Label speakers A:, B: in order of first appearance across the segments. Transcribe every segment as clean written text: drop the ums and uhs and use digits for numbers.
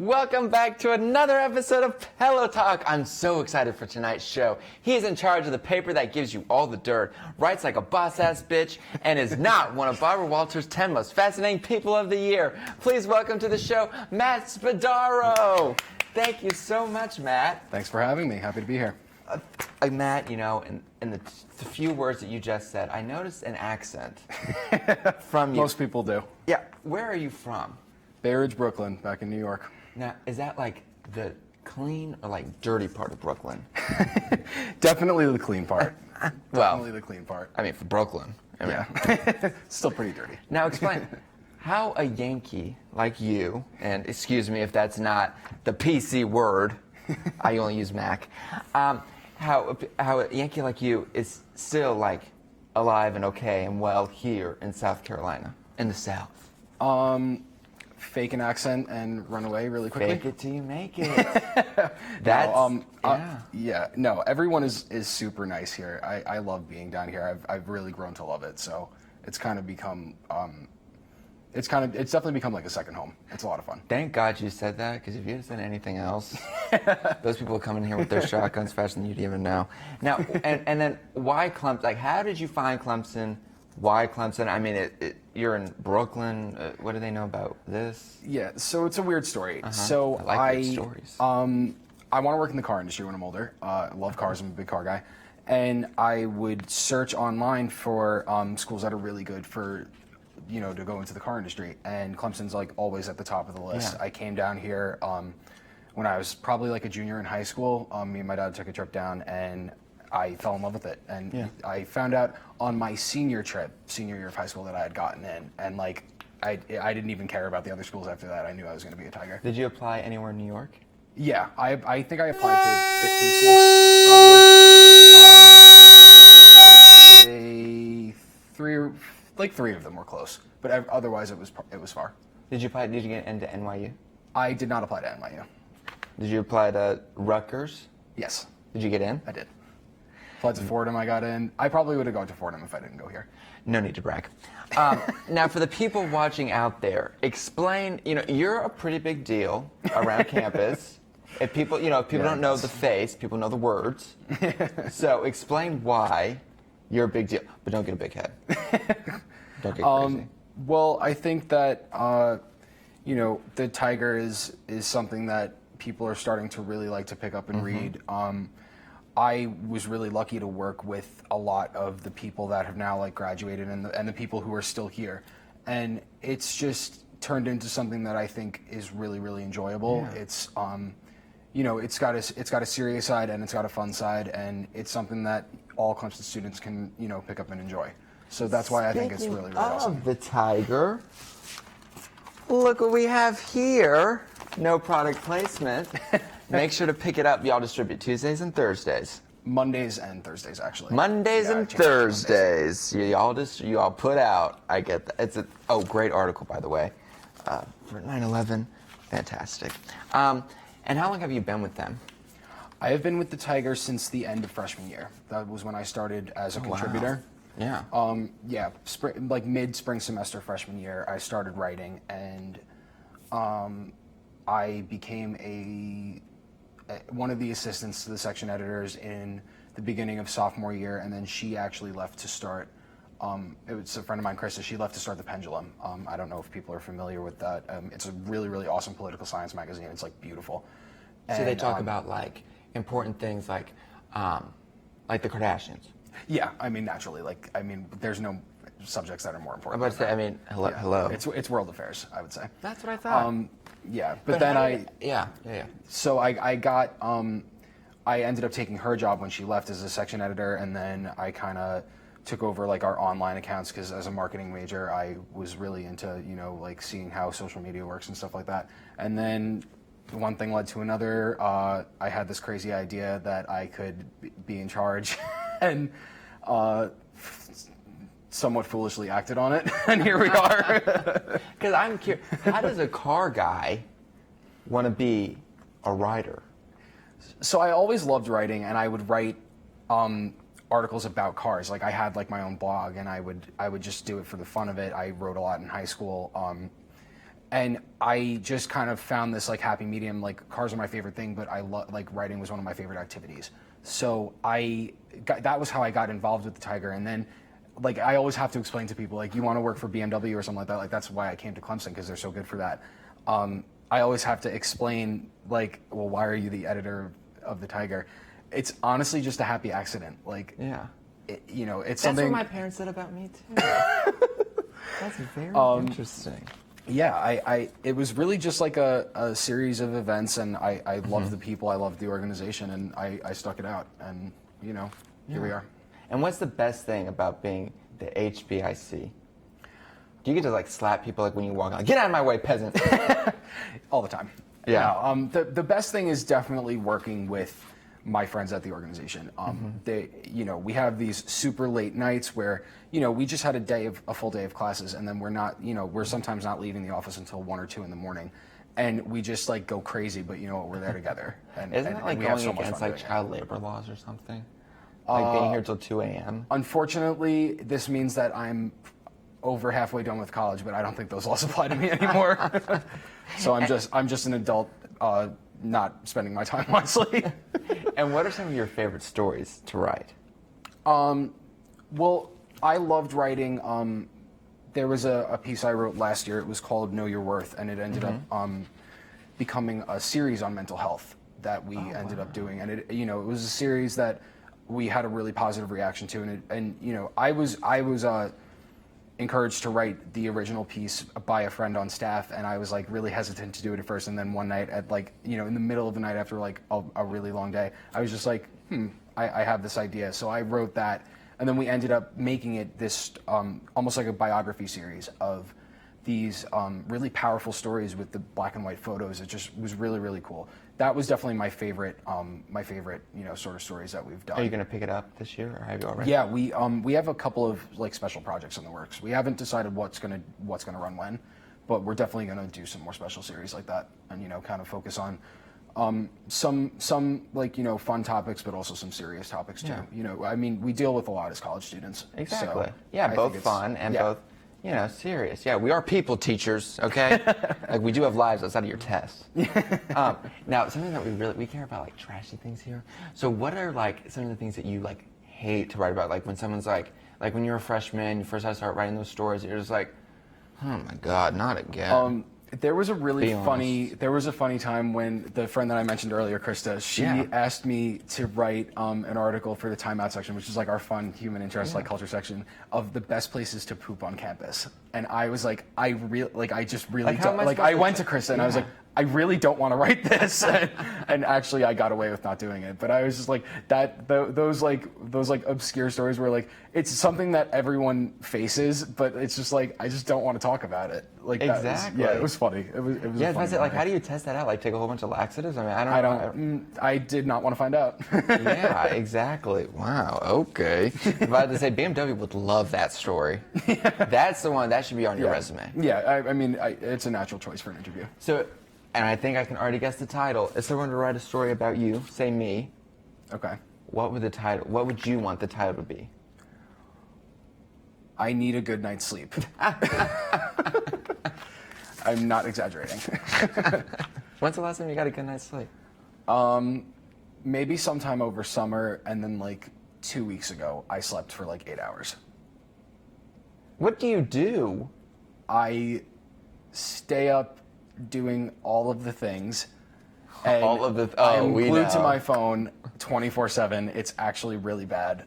A: Welcome back to another episode of Pillow Talk. I'm so excited for tonight's show. He's in charge of the paper that gives you all the dirt, writes like a boss-ass bitch, and is not one of Barbara Walters' 10 most fascinating people of the year. Please welcome to the show, Matt Spadaro. Thank you so much, Matt.
B: Thanks for having me. Happy to be here.
A: Matt, you know, in the few words that you just said, I noticed an accent from you.
B: Most people do.
A: Yeah. Where are you from?
B: Bay Ridge, Brooklyn, back in New York.
A: Now, is that like the clean or like dirty part of Brooklyn?
B: Definitely the clean part.
A: Well,
B: Definitely the clean part.
A: I mean, for Brooklyn. I mean.
B: Yeah. Still pretty dirty.
A: Now, explain how a Yankee like you, and excuse me if that's not the PC word, I only use Mac, how a Yankee like you is still like alive and okay and well here in South Carolina, in the South.
B: Fake an accent and run away really quickly.
A: Fake it till you make it. That's
B: yeah. No, everyone is super nice here. I love being down here. I've really grown to love it. So it's kind of become it's definitely become like a second home. It's a lot of fun.
A: Thank God you said that, because if you had said anything else, those people would come in here with their shotguns faster than you'd even know. Now, and then why Clemson? Like, how did you find Clemson? Why Clemson? I mean, you're in Brooklyn. What do they know about this?
B: Yeah, so it's a weird story.
A: So I like weird stories.
B: I want to work in the car industry when I'm older. I love cars. I'm a big car guy. And I would search online for schools that are really good for, you know, to go into the car industry. And Clemson's like always at the top of the list.
A: Yeah.
B: I came down here when I was probably like a junior in high school. Me and my dad took a trip down and I fell in love with it. And I found out on my senior year of high school, that I had gotten in. And like, I didn't even care about the other schools after that. I knew I was going to be a Tiger.
A: Did you apply anywhere in New York?
B: Yeah, I think I applied to 15 schools. Probably. Three of them were close, but otherwise it was far.
A: Did you apply? Did you get into NYU?
B: I did not apply to NYU.
A: Did you apply to Rutgers?
B: Yes.
A: Did you get in?
B: I did. Applied to Fordham, I got in. I probably would have gone to Fordham if I didn't go here.
A: No need to brag. Now, for the people watching out there, explain, you know, you're a pretty big deal around campus. If people don't know the face, people know the words. So explain why you're a big deal, but don't get a big head. Don't get crazy.
B: Well, I think that, you know, the Tiger is something that people are starting to really like to pick up and read. I was really lucky to work with a lot of the people that have now like graduated and the people who are still here, and it's just turned into something that I think is really, really enjoyable. Yeah. It's you know, it's got a serious side and it's got a fun side, and it's something that all Clemson students can, you know, pick up and enjoy. So that's why I think it's really, really awesome.
A: The Tiger, look what we have here. No product placement. Make sure to pick it up. Y'all distribute Tuesdays and Thursdays.
B: Mondays and Thursdays, actually.
A: Mondays and Thursdays. You all put out. I get that. It's a great article, by the way, for 9/11. Fantastic. And how long have you been with them?
B: I have been with the Tigers since the end of freshman year. That was when I started as a contributor.
A: Wow.
B: Yeah. Like mid-spring semester freshman year, I started writing, and I became one of the assistants to the section editors in the beginning of sophomore year, and then she actually left to start. It was a friend of mine, Krista. She left to start the Pendulum. I don't know if people are familiar with that. It's a really, really awesome political science magazine. It's like beautiful.
A: So they talk about like important things like the Kardashians.
B: Yeah, I mean, naturally. Like, I mean, there's no subjects that are more important.
A: I'm about to say, I mean, hello.
B: It's world affairs, I would say.
A: That's what I thought.
B: Yeah, but then
A: Yeah.
B: So I got, I ended up taking her job when she left as a section editor, and then I kind of took over like our online accounts, because as a marketing major, I was really into, you know, like seeing how social media works and stuff like that. And then one thing led to another. I had this crazy idea that I could be in charge, and somewhat foolishly acted on it, and here we are.
A: Because I'm curious, how does a car guy want to be a writer?
B: So I always loved writing, and I would write articles about cars. Like I had like my own blog, and I would just do it for the fun of it. I wrote a lot in high school, And I just kind of found this like happy medium. Like cars are my favorite thing, but like writing was one of my favorite activities. So that was how I got involved with the Tiger. And then like I always have to explain to people, like, you want to work for BMW or something like that. Like that's why I came to Clemson, because they're so good for that. I always have to explain, like, well, why are you the editor of the Tiger? It's honestly just a happy accident. Like,
A: yeah,
B: it's
A: that's
B: something.
A: what my parents said about me too. That's very interesting.
B: Yeah, it was really just like a series of events, and I loved the people, I loved the organization, and I stuck it out, and here we are.
A: And what's the best thing about being the HBIC? Do you get to like slap people like when you walk on? Get out of my way, peasant!
B: All the time.
A: Yeah.
B: No, the best thing is definitely working with my friends at the organization. We have these super late nights where, we just had a full day of classes, and then we're sometimes not leaving the office until 1 or 2 in the morning, and we just like go crazy, but we're there together. And,
A: Isn't it like
B: we have
A: going
B: so much
A: against
B: fun
A: like
B: doing it.
A: child labor laws or something? Like being here till 2 a.m.?
B: Unfortunately, this means that I'm over halfway done with college, but I don't think those laws apply to me anymore. So I'm just an adult, not spending my time wisely.
A: And what are some of your favorite stories to write?
B: Well, I loved writing. There was a piece I wrote last year. It was called Know Your Worth, and it ended up becoming a series on mental health that we ended up doing. And it was a series that we had a really positive reaction to, and I was encouraged to write the original piece by a friend on staff, and I was like really hesitant to do it at first, and then one night at like in the middle of the night after like a really long day, I was just like, I have this idea. So I wrote that, and then we ended up making it this almost like a biography series of these really powerful stories with the black and white photos. It just was really, really cool. That was definitely my favorite sort of stories that we've done.
A: Are you going to pick it up this year, or have you already?
B: Yeah, we have a couple of like special projects in the works. We haven't decided what's gonna run when, but we're definitely gonna do some more special series like that, and kind of focus on some like fun topics, but also some serious topics too.
A: Yeah.
B: We deal with a lot as college students.
A: Exactly.
B: So
A: Yeah,
B: I
A: both
B: think
A: fun and both serious. Yeah, we are people teachers, okay? Like we do have lives outside of your tests. Now, something that we care about, like trashy things here. So what are like some of the things that you like hate to write about? Like when someone's like when you're a freshman, you first had to start writing those stories, you're just like, oh my God, not again.
B: There was a really funny time when the friend that I mentioned earlier, Krista, she asked me to write an article for the Time Out section, which is like our fun human interest, like culture section, of the best places to poop on campus. And I was like, I just really don't. Like I went to Krista and I was like, I really don't want to write this, and actually I got away with not doing it. But I was just like those obscure stories where like it's something that everyone faces, but it's just like I just don't want to talk about it. Like
A: exactly.
B: It was funny. It was.
A: Yeah, that's it. Like, how do you test that out? Like, take a whole bunch of laxatives? I mean, I don't.
B: I did not want to find out.
A: Yeah, exactly. Wow. Okay. If I had to say, BMW would love that story. That's the one that should be on your resume.
B: Yeah, it's a natural choice for an interview.
A: So. And I think I can already guess the title. If someone to write a story about you, say me.
B: Okay.
A: What would you want the title to be?
B: I need a good night's sleep. I'm not exaggerating.
A: When's the last time you got a good night's sleep?
B: Maybe sometime over summer, and then like 2 weeks ago, I slept for like 8 hours.
A: What do you do?
B: I stay up doing all of the things. And I'm glued to my phone 24/7. It's actually really bad.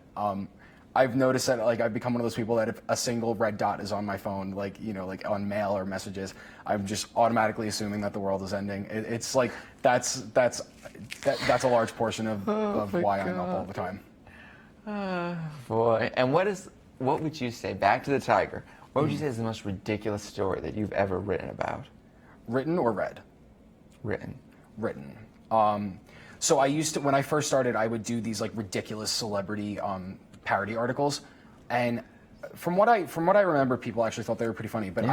B: I've noticed that like I've become one of those people that if a single red dot is on my phone, like like on mail or messages, I'm just automatically assuming that the world is ending. It's like that's a large portion of why I'm up all the time.
A: Boy, and what would you say, back to the Tiger, what would you say is the most ridiculous story that you've ever written about?
B: Written or read?
A: Written.
B: So I used to, when I first started, I would do these like ridiculous celebrity parody articles, and from what I remember, people actually thought they were pretty funny. But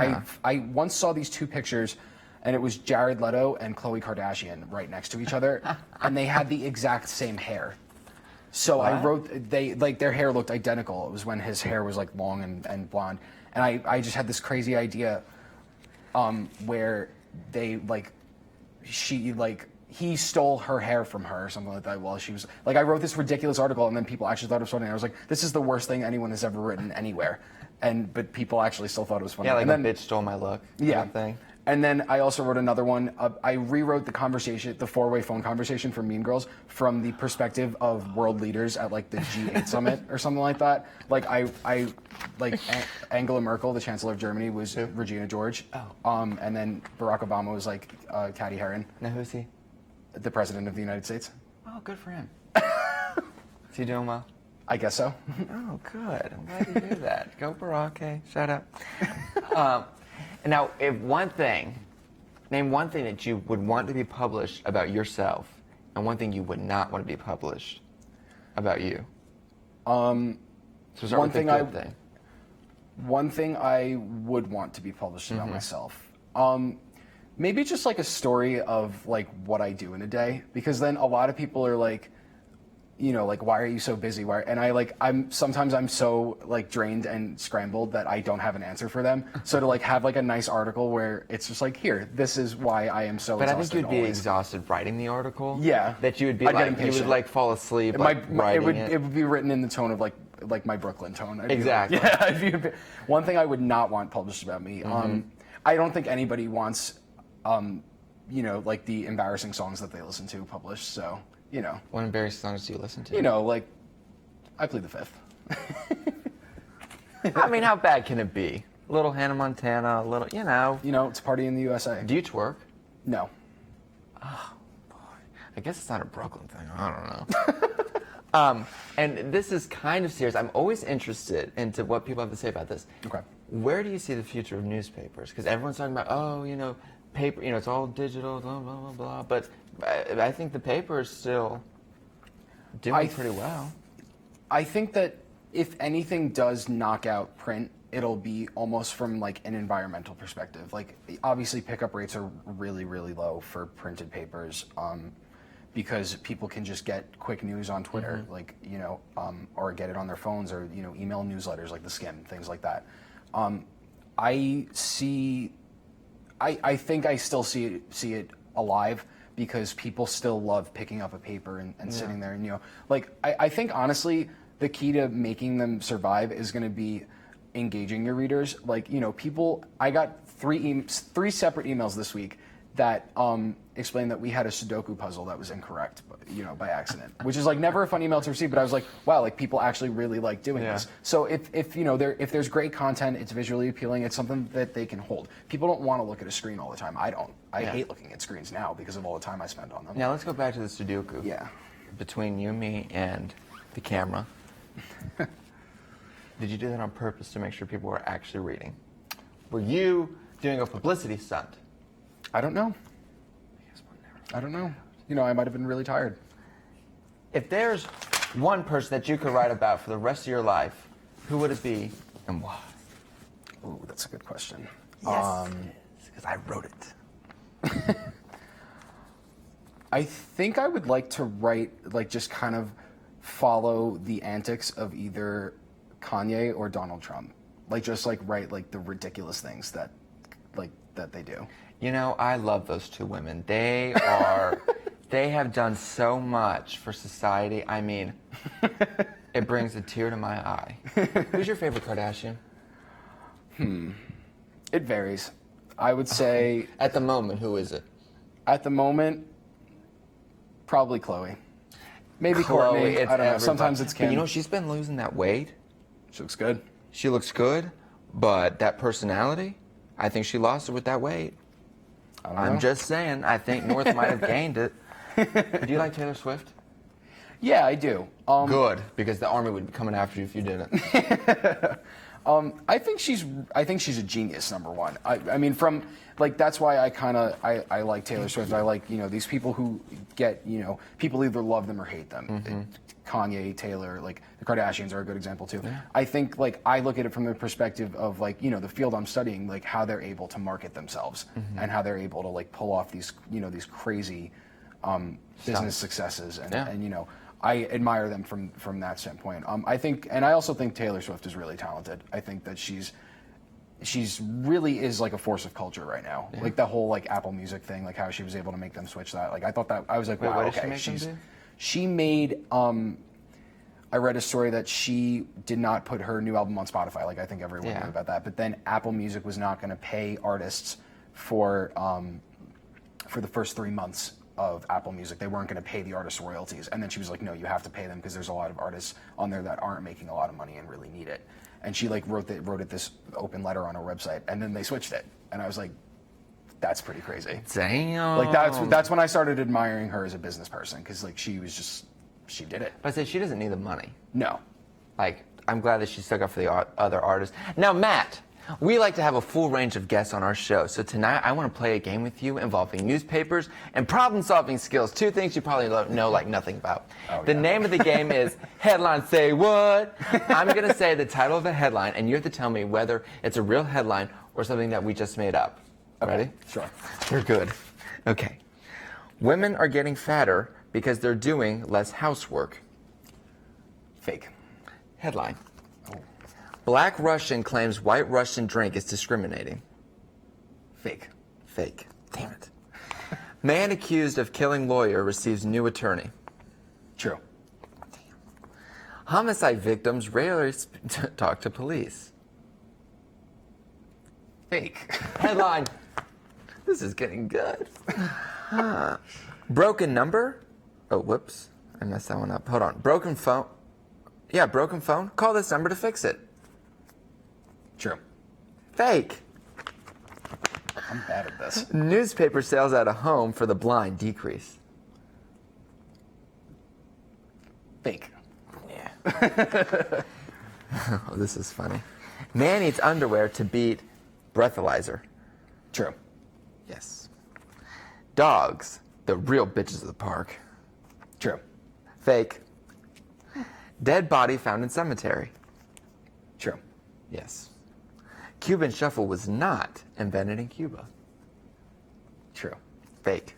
B: I once saw these two pictures, and it was Jared Leto and Khloe Kardashian right next to each other, and they had the exact same hair. So I wrote, their hair looked identical. It was when his hair was like long and blonde, and I just had this crazy idea. where they he stole her hair from her or something like that while she was like, I wrote this ridiculous article and then people actually thought it was funny. And I was like, this is the worst thing anyone has ever written anywhere. But people actually still thought it was funny.
A: Yeah, like
B: and then,
A: a bitch stole my look.
B: Yeah.
A: Thing.
B: And then I also wrote another one. I rewrote the conversation, the four-way phone conversation from Mean Girls, from the perspective of world leaders at like the G8 summit or something like that. Like Angela Merkel, the Chancellor of Germany, was Regina George.
A: Oh.
B: And then Barack Obama was like Cathy Heron.
A: Now who's he?
B: The President of the United States.
A: Oh, good for him. Is he doing well?
B: I guess so.
A: Oh, good. I'm glad to hear that. Go Barack, hey, shut up. Now, name one thing that you would want to be published about yourself, and one thing you would not want to be published about you. So start with the good thing.
B: One thing I would want to be published about myself. Maybe just like a story of like what I do in a day, because then a lot of people are like, you know, like, why are you so busy? Why? And I'm sometimes so like drained and scrambled that I don't have an answer for them. So to like have like a nice article where it's just like, here, this is why I am so exhausted.
A: But I think you'd be exhausted writing the article.
B: Yeah.
A: That you would be
B: I'd
A: you would like fall asleep writing it.
B: It would be written in the tone of like my Brooklyn tone.
A: Exactly.
B: One thing I would not want published about me. I don't think anybody wants, you know, like the embarrassing songs that they listen to published. So. You know.
A: What embarrassing songs do you listen to?
B: You know, like, I plead the fifth.
A: I mean, how bad can it be? A little Hannah Montana, a little, you know.
B: You know, it's a party in the USA.
A: Do you twerk?
B: No.
A: Oh, boy. I guess it's not a Brooklyn thing. I don't know. And this is kind of serious. I'm always interested into what people have to say about this.
B: Okay.
A: Where do you see the future of newspapers? Because everyone's talking about, oh, you know, paper, you know, it's all digital, blah, blah, blah, blah. But I think the paper is still doing pretty well.
B: I think that if anything does knock out print, it'll be almost from like an environmental perspective. Like obviously pickup rates are really, really low for printed papers because people can just get quick news on Twitter, like, you know, or get it on their phones or, you know, email newsletters like The Skim, things like that. I think I still see it alive because people still love picking up a paper and sitting there and, you know, like I think honestly the key to making them survive is going to be engaging your readers. Like, you know, I got three separate emails this week that explained that we had a Sudoku puzzle that was incorrect, you know, by accident, which is like never a fun email to receive, but I was like, wow, like people actually really like doing this. So if you know, if there's great content, it's visually appealing, it's something that they can hold. People don't want to look at a screen all the time. I don't. I hate looking at screens now because of all the time I spend on them.
A: Now let's go back to the Sudoku.
B: Yeah.
A: Between you, me, and the camera. Did you do that on purpose to make sure people were actually reading? Were you doing a publicity stunt?
B: I don't know. I don't know. You know, I might have been really tired.
A: If there's one person that you could write about for the rest of your life, who would it be and why?
B: Ooh, that's a good question.
A: Yes, because I wrote it.
B: I think I would like to write, like, just kind of follow the antics of either Kanye or Donald Trump. Like, just, like, write, like, the ridiculous things that they do.
A: You know, I love those two women. They have done so much for society. I mean, it brings a tear to my eye. Who's your favorite Kardashian?
B: It varies. I would say...
A: At the moment, who is it?
B: At the moment, probably Khloe. Maybe
A: Khloe,
B: Courtney. I don't know. Sometimes it's Kim.
A: But you know, she's been losing that weight.
B: She looks good.
A: She looks good, but that personality, I think she lost it with that weight. I'm just saying, I think North might have gained it. Do you like Taylor Swift?
B: Yeah, I do.
A: Good, because the army would be coming after you if you didn't.
B: I think she's a genius, number one. I mean, from like that's why I like Taylor Swift. I like, you know, these people who get, you know, people either love them or hate them. Kanye, Taylor, like the Kardashians are a good example too. Yeah. I think like I look at it from the perspective of like, you know, the field I'm studying, like how they're able to market themselves and how they're able to like pull off these, you know, these crazy business successes and you know, I admire them from that standpoint. I think, and I also think Taylor Swift is really talented. I think that she's she's really is like a force of culture right now.
A: Yeah.
B: Like the whole like Apple Music thing, like how she was able to make them switch that. Like I thought that I was like,
A: Wait,
B: wow,
A: what did
B: okay.
A: she make them do?
B: She made. I read a story that she did not put her new album on Spotify. Like I think everyone knew about that. But then Apple Music was not going to pay artists for the first 3 months of Apple Music. They weren't going to pay the artists royalties. And then she was like, no, you have to pay them because there's a lot of artists on there that aren't making a lot of money and really need it. And she like wrote it this open letter on her website, and then they switched it. And I was like, that's pretty crazy.
A: Damn.
B: Like that's when I started admiring her as a business person, because like she did it.
A: But I say she doesn't need the money.
B: No.
A: Like, I'm glad that she stuck up for the other artists. Now, Matt, we like to have a full range of guests on our show. So tonight, I want to play a game with you involving newspapers and problem-solving skills. Two things you probably know like nothing about. The name of the game is Headline Say What? I'm going to say the title of a headline, and you have to tell me whether it's a real headline or something that we just made up. Ready?
B: Sure.
A: You're good. Okay. Women are getting fatter because they're doing less housework.
B: Fake.
A: Headline. Black Russian claims white Russian drink is discriminating.
B: Fake.
A: Fake. Damn it. Man accused of killing lawyer receives new attorney.
B: True.
A: Homicide victims rarely talk to police.
B: Fake.
A: Headline. This is getting good. Broken number? Oh, whoops. I messed that one up. Hold on. Broken phone. Yeah, broken phone. Call this number to fix it.
B: True.
A: Fake.
B: I'm bad at this.
A: Newspaper sales at a home for the blind decrease.
B: Fake.
A: Yeah. Oh, this is funny. Man eats underwear to beat breathalyzer.
B: True.
A: Yes. Dogs, the real bitches of the park.
B: True.
A: Fake. Dead body found in cemetery.
B: True.
A: Yes. Cuban shuffle was not invented in Cuba.
B: True.
A: Fake.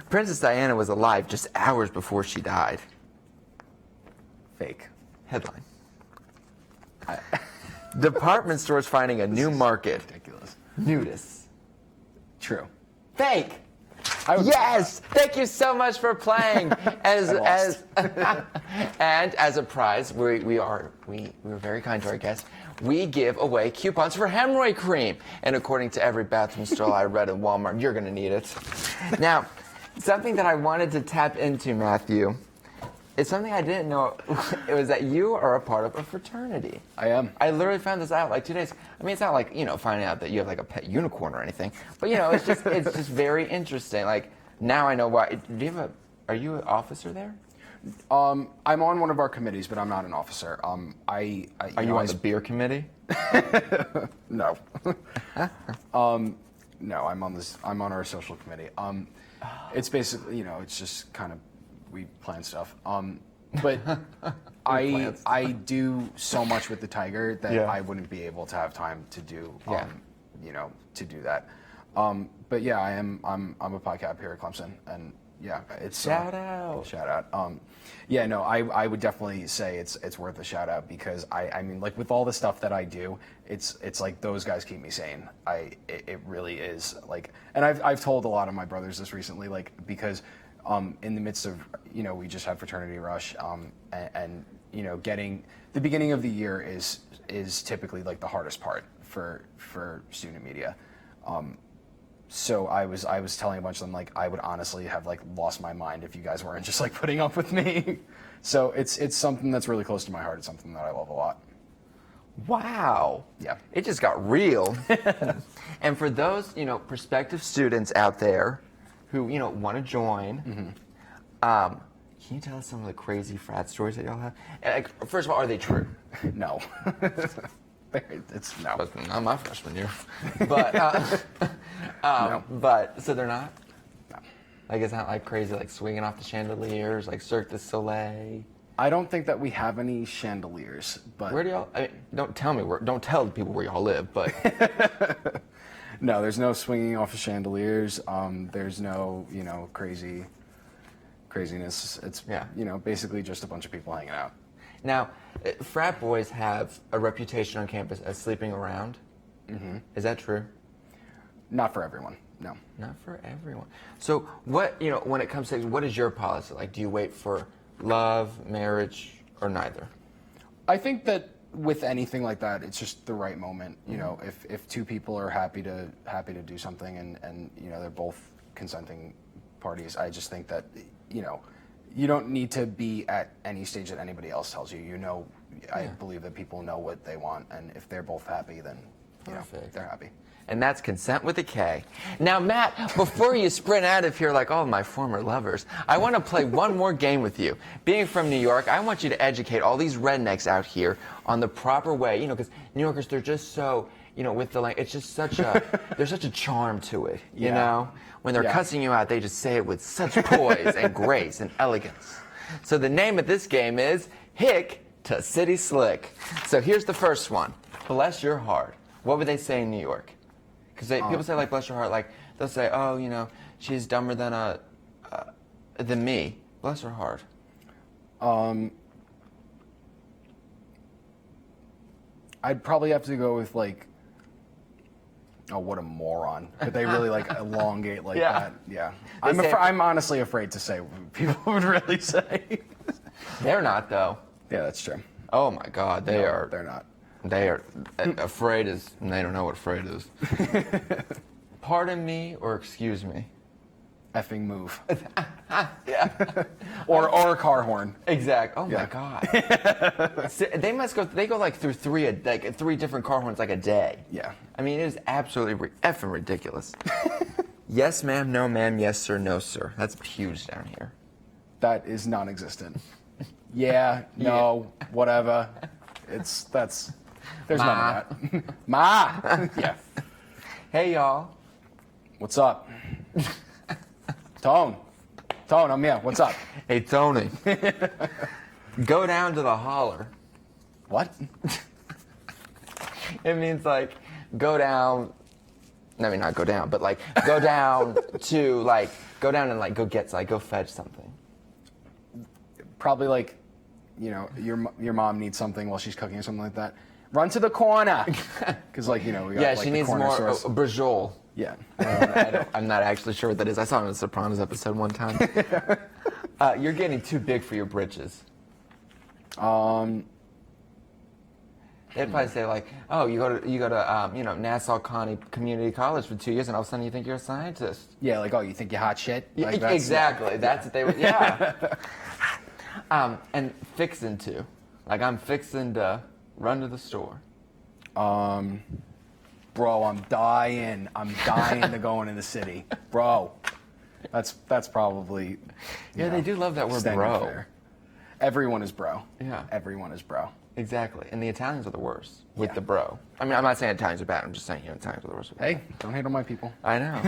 A: Princess Diana was alive just hours before she died.
B: Fake.
A: Headline. Department stores finding a new market.
B: Ridiculous.
A: Nudists.
B: True.
A: Fake. Yes! Thank you so much for playing. And as a prize, we were very kind to our guests. We give away coupons for hemorrhoid cream. And according to every bathroom stall I read in Walmart, you're going to need it. Now, something that I wanted to tap into, Matthew, is something I didn't know. It was that you are a part of a fraternity.
B: I am.
A: I literally found this out like 2 days. I mean, it's not like, finding out that you have like a pet unicorn or anything. But, it's just very interesting. Like, now I know why. Are you an officer there?
B: I'm on one of our committees, but I'm not an officer.
A: Are you on the beer committee?
B: No. No, I'm on our social committee. It's basically, it's just kind of, we plan stuff. But I do so much with the Tiger that I wouldn't be able to have time to do, to do that. But yeah, I'm a podcast here at Clemson, and yeah, it's
A: shout out.
B: Yeah, no, I would definitely say it's worth a shout out, because I mean, like, with all the stuff that I do, it's like those guys keep me sane. It really is, like, and I've told a lot of my brothers this recently, like, because in the midst of, we just had fraternity rush, and getting the beginning of the year is typically like the hardest part for student media. So I was telling a bunch of them, like, I would honestly have like lost my mind if you guys weren't just like putting up with me. So it's something that's really close to my heart. It's something that I love a lot.
A: Wow.
B: Yeah.
A: It just got real. And for those, prospective students out there who, want to join, can you tell us some of the crazy frat stories that y'all have? Like, first of all, are they true?
B: No. It's no.
A: But not my freshman year. But,
B: no.
A: But, so they're not?
B: No.
A: Like, it's not like crazy, like swinging off the chandeliers, like Cirque du Soleil?
B: I don't think that we have any chandeliers, but...
A: Where do y'all, don't tell people where y'all live, but...
B: No, there's no swinging off of chandeliers. There's no, craziness. It's, basically just a bunch of people hanging out.
A: Now, frat boys have a reputation on campus as sleeping around. Mm-hmm. Is that true?
B: Not for everyone, no.
A: Not for everyone. So what, when it comes to, what is your policy? Like, do you wait for love, marriage, or neither?
B: I think that with anything like that, it's just the right moment. If two people are happy to do something and they're both consenting parties, I just think that, you don't need to be at any stage that anybody else tells you. I believe that people know what they want, and if they're both happy, then they're happy.
A: And that's consent with a K. Now, Matt, before you sprint out of here like all my former lovers, I want to play one more game with you. Being from New York, I want you to educate all these rednecks out here on the proper way, because New Yorkers, they're just so, with the it's just such a, there's such a charm to it, you know? When they're cussing you out, they just say it with such poise and grace and elegance. So the name of this game is Hick to City Slick. So here's the first one. Bless your heart. What would they say in New York? Because people say, like, bless your heart, like, they'll say, oh, she's dumber than me. Bless her heart.
B: I'd probably have to go with, like, oh, what a moron. But they really, elongate like that. Yeah. I'm honestly afraid to say what people would really say.
A: They're not, though.
B: Yeah, that's true.
A: Oh, my God. They're
B: not.
A: They are afraid they don't know what afraid is. Pardon me or excuse me?
B: Effing move.
A: Yeah.
B: or a car horn.
A: Exactly. Oh my God. They go like through three different car horns like a day.
B: Yeah.
A: I mean, it is absolutely effing ridiculous. Yes, ma'am, no, ma'am, yes, sir, no, sir. That's huge down here.
B: That is non-existent. Yeah, no, whatever. There's none of that. Ma! Yeah.
A: Hey, y'all.
B: What's up? Tone, I'm here. What's up?
A: Hey, Tony. Go down to the holler.
B: What?
A: It means, like, go down. I mean, not go down, but, like, go down to, like, go down and, like, go fetch something.
B: Probably, like, your mom needs something while she's cooking or something like that. Run to the corner. Because, we got,
A: she needs more brajol.
B: Yeah.
A: I'm not actually sure what that is. I saw it in a Sopranos episode one time. You're getting too big for your britches. They'd probably say, like, oh, you go to Nassau County Community College for 2 years, and all of a sudden you think you're a scientist.
B: Yeah, like, oh, you think you're hot shit? Like,
A: exactly. That's what they would. Yeah. And fixing to, like, I'm fixing to run to the store.
B: Bro, I'm dying to go into the city. Bro. That's probably
A: they do love that word bro.
B: Fare. Everyone is bro.
A: Yeah.
B: Everyone is bro.
A: Exactly. And the Italians are the worst with the bro. I mean, I'm not saying Italians are bad. I'm just saying Italians are the worst.
B: Hey, don't hate on my people.
A: I know.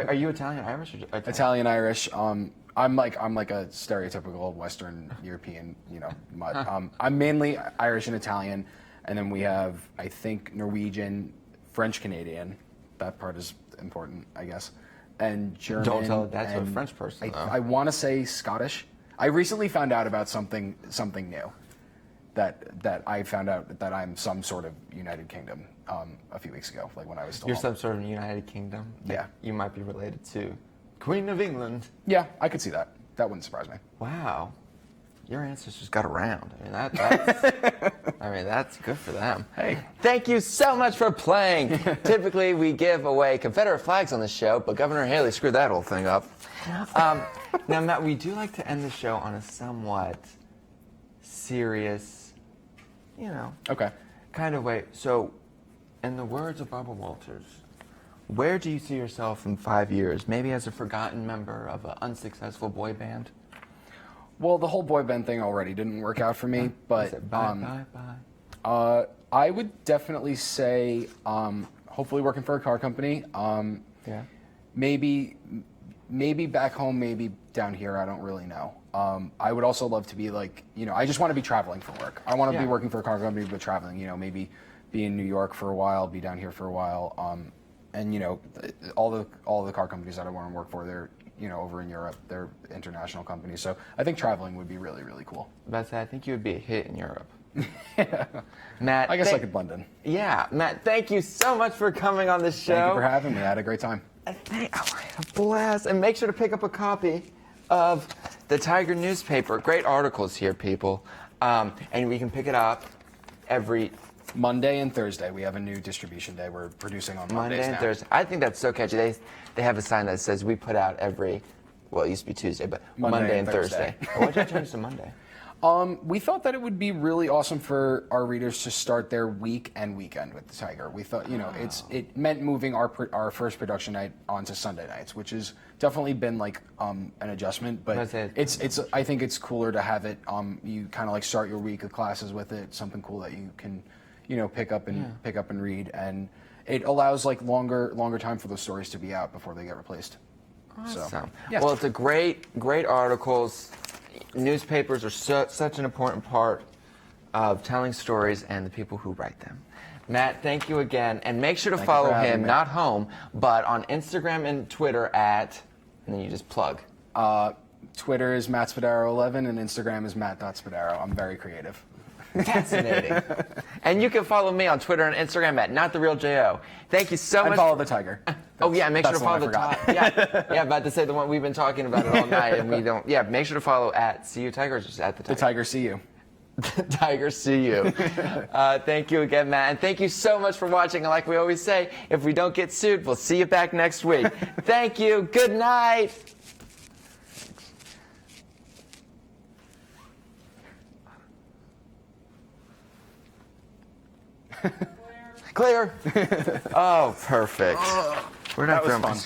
A: Are you Italian, Irish, or
B: Italian, Irish. I'm like a stereotypical Western European, mutt. I'm mainly Irish and Italian, and then we have, I think, Norwegian, French Canadian. That part is important, I guess. And German.
A: Don't tell it that's a French person.
B: I want to say Scottish. I recently found out about something new. That I found out that I'm some sort of United Kingdom a few weeks ago, like when I was still
A: You're
B: home.
A: some sort of United Kingdom? Like,
B: yeah.
A: You might be related to Queen of England.
B: Yeah, I could see that. That wouldn't surprise me.
A: Wow. Your ancestors got around. I mean, that's good for them.
B: Hey.
A: Thank you so much for playing. Typically, we give away Confederate flags on the show, but Governor Haley screwed that whole thing up. Now, Matt, we do like to end the show on a somewhat serious,
B: Okay.
A: kind of way. So, in the words of Barbara Walters, where do you see yourself in 5 years? Maybe as a forgotten member of an unsuccessful boy band?
B: Well, the whole boy band thing already didn't work out for me, but
A: bye.
B: I would definitely say hopefully working for a car company.
A: Yeah.
B: Maybe back home, maybe down here. I don't really know. I would also love to be like, I just want to be traveling for work. I want to be working for a car company, but traveling. Maybe be in New York for a while, be down here for a while. and all the car companies that I want to work for, they're over in Europe. They're international companies. So I think traveling would be really, really cool.
A: But I think you would be a hit in Europe. Matt,
B: I guess I could blend in.
A: Yeah, Matt, thank you so much for coming on the show.
B: Thank you for having me. I had a great time.
A: I had a blast. And make sure to pick up a copy of the Tiger newspaper. Great articles here, people. And we can pick it up every
B: Monday and Thursday. We have a new distribution day. We're producing on Mondays
A: Monday and
B: now.
A: Thursday. I think that's so catchy. They have a sign that says we put out every, well, it used to be Tuesday, but Monday and Thursday. Why'd you change to Monday?
B: We thought that it would be really awesome for our readers to start their week and weekend with the Tiger. We thought, it meant moving our first production night onto Sunday nights, which has definitely been like an adjustment. But I think it's cooler to have it. You kind of like start your week of classes with it, something cool that you can, pick up and read, and it allows like longer time for those stories to be out before they get replaced.
A: Awesome.
B: So, yeah.
A: Well, it's a great articles. Newspapers are such an important part of telling stories and the people who write them. Matt, thank you again. And make sure to follow him, not home, but on Instagram and Twitter and then you just plug.
B: Twitter is Matt Spadaro 11 and Instagram is Matt.Spadaro. I'm very creative.
A: Fascinating. And you can follow me on Twitter and Instagram at NotTheRealJO. Thank you so much.
B: And follow the Tiger.
A: Oh yeah, make sure to follow the Tiger. Yeah, about to say the one we've been talking about it all night, and we don't. Yeah, make sure to follow at See You Tiger, or just at the Tiger.
B: The Tiger See You.
A: The Tiger See You. Thank you again, Matt, and thank you so much for watching. And like we always say, if we don't get sued, we'll see you back next week. Thank you. Good night. Clear. Oh, perfect. We're not
B: that was
A: throwing
B: fun.